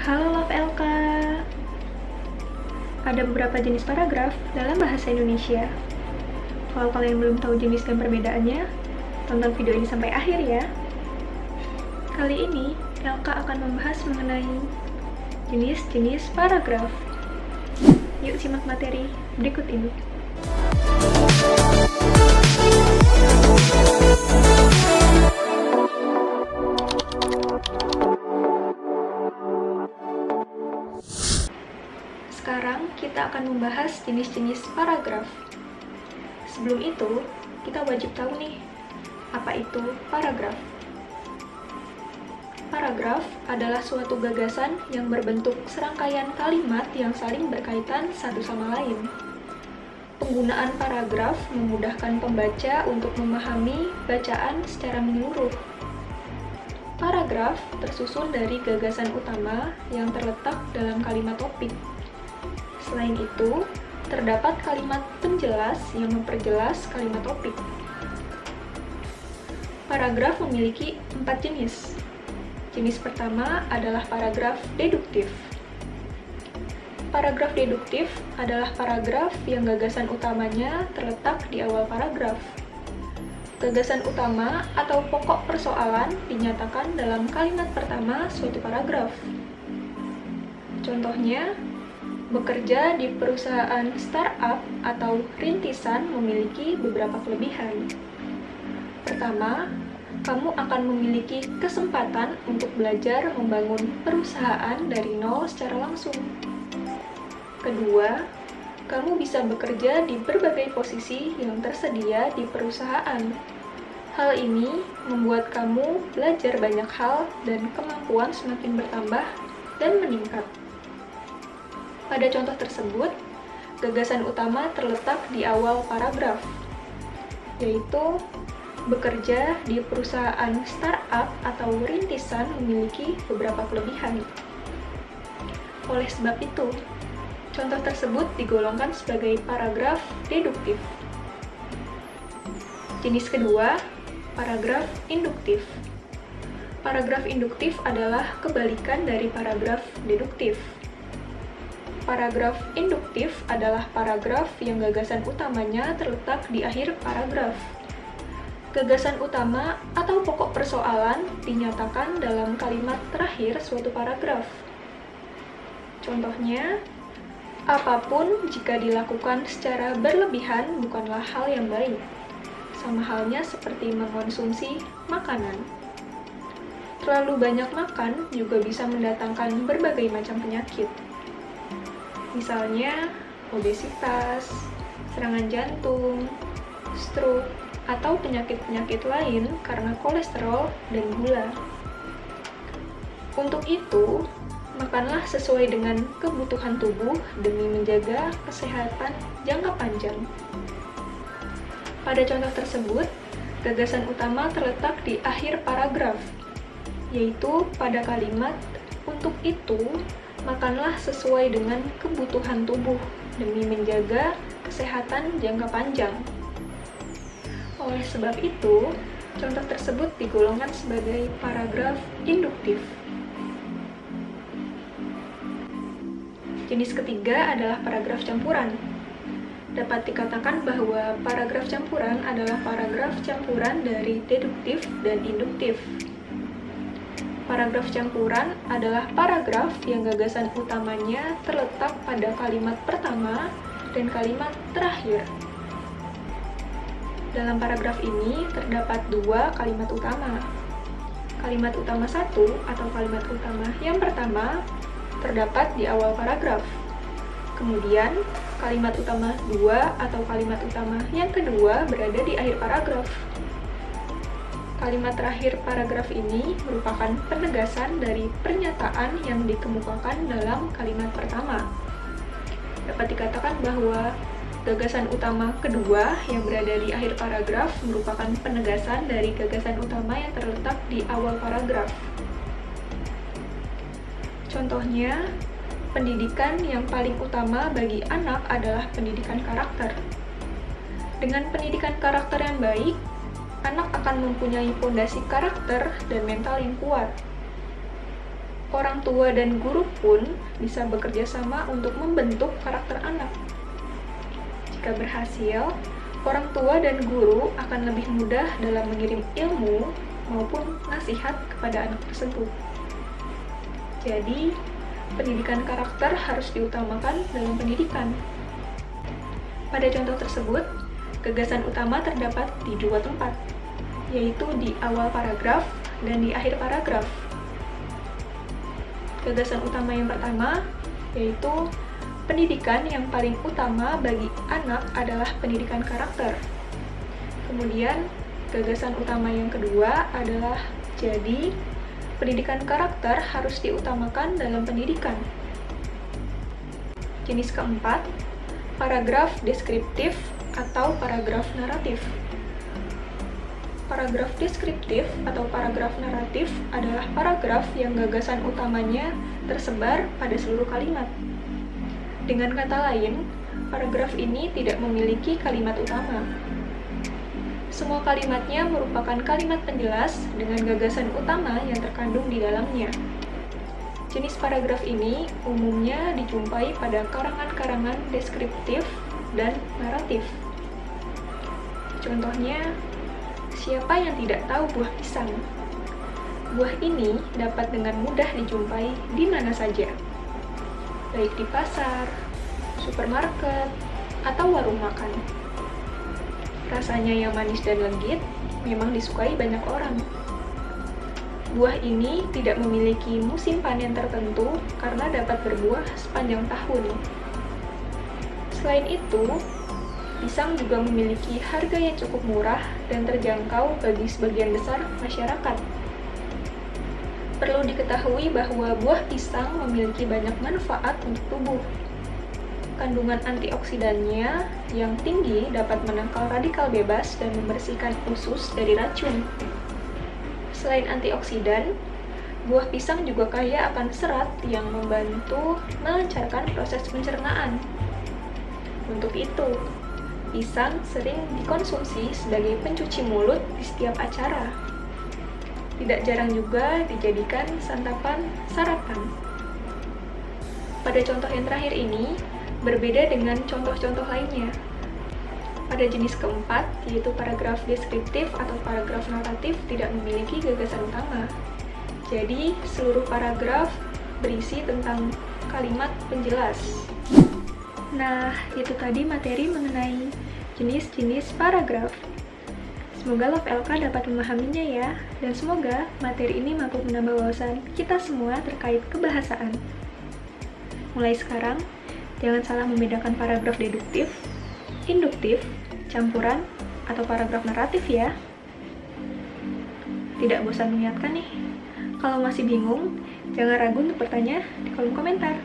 Halo Love LK. Ada beberapa jenis paragraf dalam bahasa Indonesia. Kalau kalian belum tahu jenis dan perbedaannya, tonton video ini sampai akhir ya. Kali ini, LK akan membahas mengenai jenis-jenis paragraf. Yuk simak materi berikut ini. Sekarang kita akan membahas jenis-jenis paragraf. Sebelum itu, kita wajib tahu nih, apa itu paragraf? Paragraf adalah suatu gagasan yang berbentuk serangkaian kalimat yang saling berkaitan satu sama lain. Penggunaan paragraf memudahkan pembaca untuk memahami bacaan secara menyeluruh. Paragraf tersusun dari gagasan utama yang terletak dalam kalimat topik. Selain itu, terdapat kalimat penjelas yang memperjelas kalimat topik. Paragraf memiliki 4 jenis. Jenis pertama adalah paragraf deduktif. Paragraf deduktif adalah paragraf yang gagasan utamanya terletak di awal paragraf. Gagasan utama atau pokok persoalan dinyatakan dalam kalimat pertama suatu paragraf. Contohnya, bekerja di perusahaan startup atau rintisan memiliki beberapa kelebihan. Pertama, kamu akan memiliki kesempatan untuk belajar membangun perusahaan dari nol secara langsung. Kedua, kamu bisa bekerja di berbagai posisi yang tersedia di perusahaan. Hal ini membuat kamu belajar banyak hal dan kemampuan semakin bertambah dan meningkat. Pada contoh tersebut, gagasan utama terletak di awal paragraf, yaitu bekerja di perusahaan startup atau rintisan memiliki beberapa kelebihan. Oleh sebab itu, contoh tersebut digolongkan sebagai paragraf deduktif. Jenis kedua, paragraf induktif. Paragraf induktif adalah kebalikan dari paragraf deduktif. Paragraf induktif adalah paragraf yang gagasan utamanya terletak di akhir paragraf. Gagasan utama atau pokok persoalan dinyatakan dalam kalimat terakhir suatu paragraf. Contohnya, apapun jika dilakukan secara berlebihan bukanlah hal yang baik, sama halnya seperti mengkonsumsi makanan. Terlalu banyak makan juga bisa mendatangkan berbagai macam penyakit. Misalnya, obesitas, serangan jantung, stroke, atau penyakit-penyakit lain karena kolesterol dan gula. Untuk itu, makanlah sesuai dengan kebutuhan tubuh demi menjaga kesehatan jangka panjang. Pada contoh tersebut, gagasan utama terletak di akhir paragraf, yaitu pada kalimat "untuk itu, makanlah sesuai dengan kebutuhan tubuh demi menjaga kesehatan jangka panjang." Oleh sebab itu, contoh tersebut digolongkan sebagai paragraf induktif. Jenis ketiga adalah paragraf campuran. Dapat dikatakan bahwa paragraf campuran adalah paragraf campuran dari deduktif dan induktif. Paragraf campuran adalah paragraf yang gagasan utamanya terletak pada kalimat pertama dan kalimat terakhir. Dalam paragraf ini terdapat dua kalimat utama. Kalimat utama satu atau kalimat utama yang pertama terdapat di awal paragraf. Kemudian, kalimat utama dua atau kalimat utama yang kedua berada di akhir paragraf. Kalimat terakhir paragraf ini merupakan penegasan dari pernyataan yang dikemukakan dalam kalimat pertama. Dapat dikatakan bahwa gagasan utama kedua yang berada di akhir paragraf merupakan penegasan dari gagasan utama yang terletak di awal paragraf. Contohnya, pendidikan yang paling utama bagi anak adalah pendidikan karakter. Dengan pendidikan karakter yang baik, anak akan mempunyai fondasi karakter dan mental yang kuat. orang tua dan guru pun bisa bekerja sama untuk membentuk karakter anak. Jika berhasil, orang tua dan guru akan lebih mudah dalam mengirim ilmu maupun nasihat kepada anak tersebut. Jadi, pendidikan karakter harus diutamakan dalam pendidikan. Pada contoh tersebut, gagasan utama terdapat di dua tempat, yaitu di awal paragraf dan di akhir paragraf. Gagasan utama yang pertama yaitu pendidikan yang paling utama bagi anak adalah pendidikan karakter. Kemudian, gagasan utama yang kedua adalah jadi pendidikan karakter harus diutamakan dalam pendidikan. Jenis keempat, paragraf deskriptif atau paragraf naratif. Paragraf deskriptif atau paragraf naratif adalah paragraf yang gagasan utamanya tersebar pada seluruh kalimat. Dengan kata lain, paragraf ini tidak memiliki kalimat utama. Semua kalimatnya merupakan kalimat penjelas dengan gagasan utama yang terkandung di dalamnya. Jenis paragraf ini umumnya dijumpai pada karangan-karangan deskriptif dan naratif. Contohnya, siapa yang tidak tahu buah pisang? Buah ini dapat dengan mudah dijumpai di mana saja, baik di pasar, supermarket, atau warung makan. Rasanya yang manis dan legit memang disukai banyak orang. Buah ini tidak memiliki musim panen tertentu karena dapat berbuah sepanjang tahun. Selain itu, pisang juga memiliki harga yang cukup murah dan terjangkau bagi sebagian besar masyarakat. Perlu diketahui bahwa buah pisang memiliki banyak manfaat untuk tubuh. Kandungan antioksidannya yang tinggi dapat menangkal radikal bebas dan membersihkan usus dari racun. Selain antioksidan, buah pisang juga kaya akan serat yang membantu melancarkan proses pencernaan. Untuk itu, pisang sering dikonsumsi sebagai pencuci mulut di setiap acara. Tidak jarang juga dijadikan santapan sarapan. Pada contoh yang terakhir ini, berbeda dengan contoh-contoh lainnya. Pada jenis keempat, yaitu paragraf deskriptif atau paragraf naratif tidak memiliki gagasan utama. Jadi, seluruh paragraf berisi tentang kalimat penjelas. Nah, itu tadi materi mengenai jenis-jenis paragraf. Semoga Love LK dapat memahaminya ya, dan semoga materi ini mampu menambah wawasan kita semua terkait kebahasaan. Mulai sekarang, jangan salah membedakan paragraf deduktif, induktif, campuran, atau paragraf naratif ya. Tidak bosan mengingatkan nih, kalau masih bingung, jangan ragu untuk bertanya di kolom komentar.